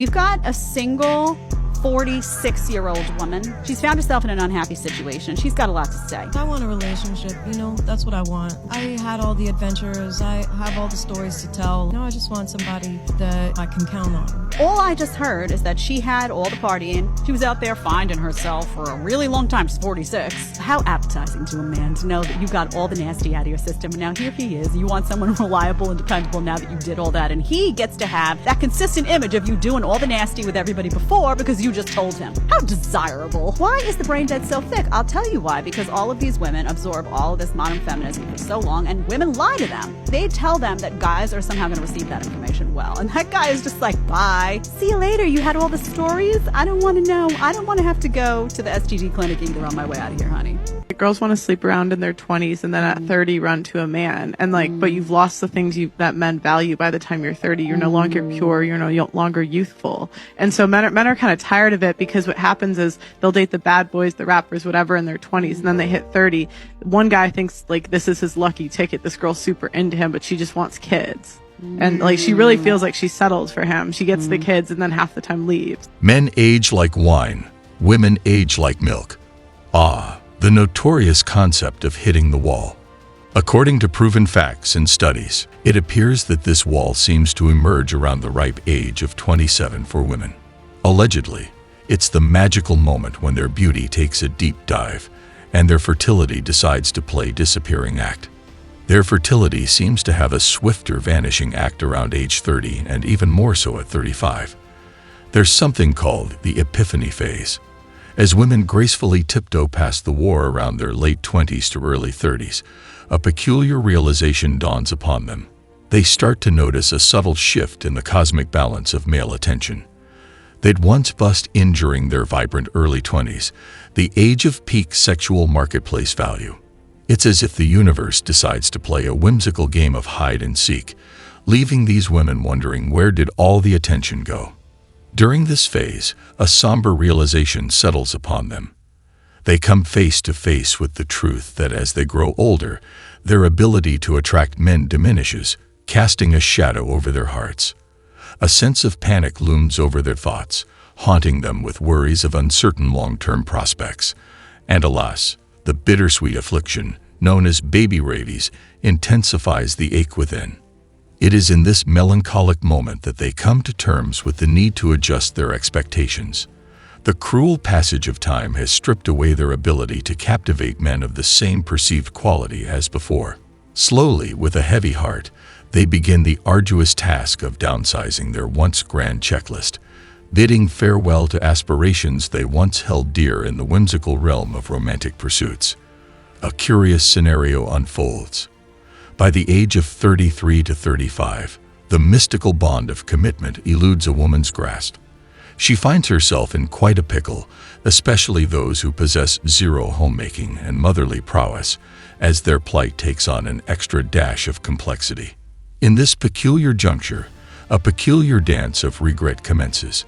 You've got a single 46-year-old woman. She's found herself in an unhappy situation. She's got a lot to say. I want a relationship, that's what I want. I had all the adventures, I have all the stories to tell. I just want somebody that I can count on. All I just heard is that she had all the partying. She was out there finding herself for a really long time. She's 46. How appetizing to a man to know that you got all the nasty out of your system. And now here he is. You want someone reliable and dependable now that you did all that. And he gets to have that consistent image of you doing all the nasty with everybody before because you just told him. How desirable. Why is the brain dead so thick? I'll tell you why. Because all of these women absorb all of this modern feminism for so long, and women lie to them. They tell them that guys are somehow going to receive that information well. And that guy is just like, bye. See you later. You had all the stories. I don't want to know. I don't want to have to go to the STD clinic either on my way out of here, honey. Girls want to sleep around in their 20s and then at 30 run to a man. And but you've lost the things that men value by the time you're 30. You're no longer pure. You're no longer youthful. And so men are kind of tired of it, because what happens is they'll date the bad boys, the rappers, whatever, in their 20s, and then they hit 30. One guy thinks this is his lucky ticket. This girl's super into him, but she just wants kids. And she really feels like she's settled for him. She gets the kids and then half the time leaves. Men age like wine. Women age like milk. The notorious concept of hitting the wall. According to proven facts and studies, it appears that this wall seems to emerge around the ripe age of 27 for women. Allegedly, it's the magical moment when their beauty takes a deep dive and their fertility decides to play disappearing act. Their fertility seems to have a swifter vanishing act around age 30 and even more so at 35. There's something called the epiphany phase. As women gracefully tiptoe past the war around their late 20s to early 30s, a peculiar realization dawns upon them. They start to notice a subtle shift in the cosmic balance of male attention. They'd once buzzed in during their vibrant early 20s, the age of peak sexual marketplace value. It's as if the universe decides to play a whimsical game of hide and seek, leaving these women wondering, where did all the attention go? During this phase, a somber realization settles upon them. They come face to face with the truth that as they grow older, their ability to attract men diminishes, casting a shadow over their hearts. A sense of panic looms over their thoughts, haunting them with worries of uncertain long-term prospects. And alas, the bittersweet affliction, known as baby rabies, intensifies the ache within. It is in this melancholic moment that they come to terms with the need to adjust their expectations. The cruel passage of time has stripped away their ability to captivate men of the same perceived quality as before. Slowly, with a heavy heart, they begin the arduous task of downsizing their once grand checklist, bidding farewell to aspirations they once held dear in the whimsical realm of romantic pursuits. A curious scenario unfolds. By the age of 33 to 35, the mystical bond of commitment eludes a woman's grasp. She finds herself in quite a pickle, especially those who possess zero homemaking and motherly prowess, as their plight takes on an extra dash of complexity. In this peculiar juncture, a peculiar dance of regret commences.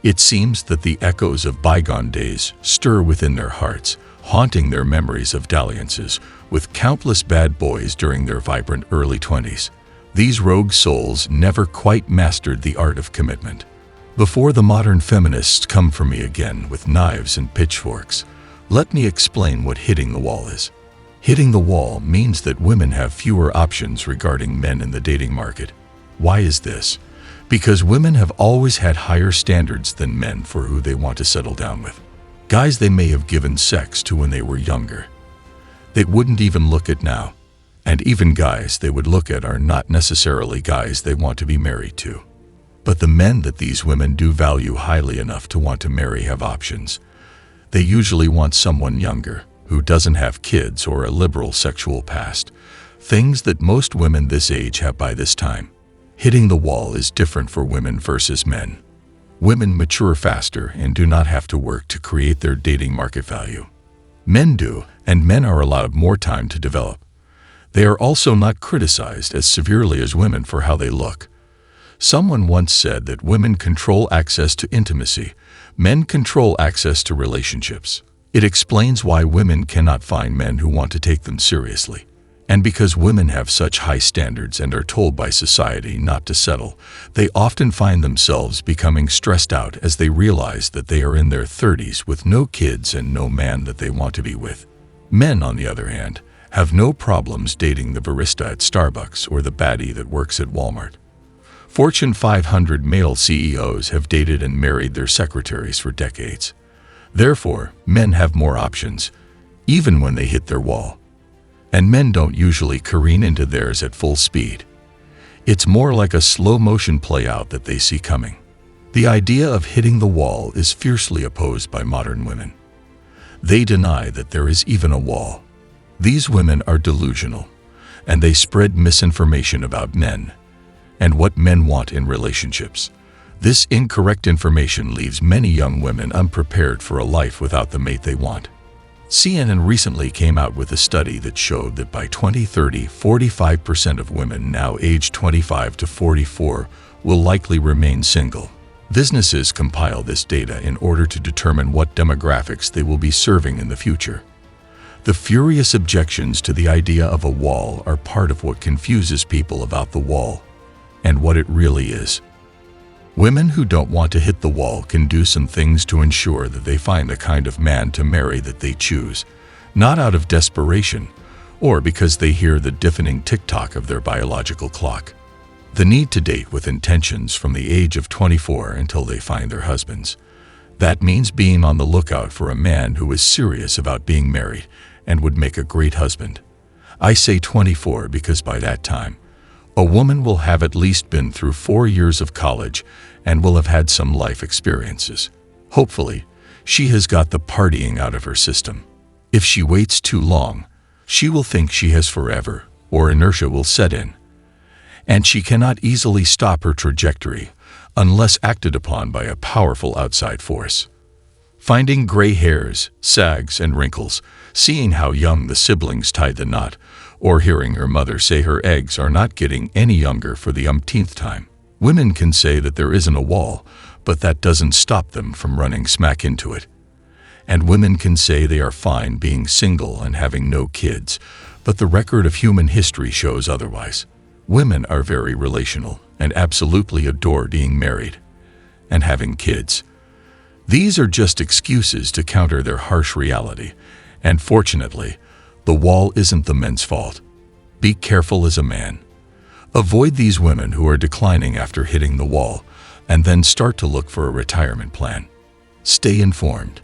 It seems that the echoes of bygone days stir within their hearts, haunting their memories of dalliances with countless bad boys during their vibrant early 20s. These rogue souls never quite mastered the art of commitment. Before the modern feminists come for me again with knives and pitchforks, let me explain what hitting the wall is. Hitting the wall means that women have fewer options regarding men in the dating market. Why is this? Because women have always had higher standards than men for who they want to settle down with. Guys they may have given sex to when they were younger, they wouldn't even look at now. And even guys they would look at are not necessarily guys they want to be married to. But the men that these women do value highly enough to want to marry have options. They usually want someone younger, who doesn't have kids or a liberal sexual past, things that most women this age have by this time. Hitting the wall is different for women versus men. Women mature faster and do not have to work to create their dating market value. Men do, and men are allowed more time to develop. They are also not criticized as severely as women for how they look. Someone once said that women control access to intimacy, men control access to relationships. It explains why women cannot find men who want to take them seriously. And because women have such high standards and are told by society not to settle, they often find themselves becoming stressed out as they realize that they are in their 30s with no kids and no man that they want to be with. Men, on the other hand, have no problems dating the barista at Starbucks or the baddie that works at Walmart. Fortune 500 male CEOs have dated and married their secretaries for decades. Therefore, men have more options, even when they hit their wall. And men don't usually careen into theirs at full speed. It's more like a slow-motion play-out that they see coming. The idea of hitting the wall is fiercely opposed by modern women. They deny that there is even a wall. These women are delusional, and they spread misinformation about men and what men want in relationships. This incorrect information leaves many young women unprepared for a life without the mate they want. CNN recently came out with a study that showed that by 2030, 45% of women now aged 25 to 44 will likely remain single. Businesses compile this data in order to determine what demographics they will be serving in the future. The furious objections to the idea of a wall are part of what confuses people about the wall and what it really is. Women who don't want to hit the wall can do some things to ensure that they find the kind of man to marry that they choose, not out of desperation or because they hear the deafening tick-tock of their biological clock. The need to date with intentions from the age of 24 until they find their husbands. That means being on the lookout for a man who is serious about being married and would make a great husband. I say 24 because by that time, a woman will have at least been through 4 years of college and will have had some life experiences. Hopefully, she has got the partying out of her system. If she waits too long, she will think she has forever, or inertia will set in. And she cannot easily stop her trajectory unless acted upon by a powerful outside force. Finding gray hairs, sags, and wrinkles, seeing how young the siblings tied the knot, or hearing her mother say her eggs are not getting any younger for the umpteenth time. Women can say that there isn't a wall, but that doesn't stop them from running smack into it. And women can say they are fine being single and having no kids, but the record of human history shows otherwise. Women are very relational and absolutely adore being married and having kids. These are just excuses to counter their harsh reality, and fortunately, the wall isn't the men's fault. Be careful as a man. Avoid these women who are declining after hitting the wall, and then start to look for a retirement plan. Stay informed.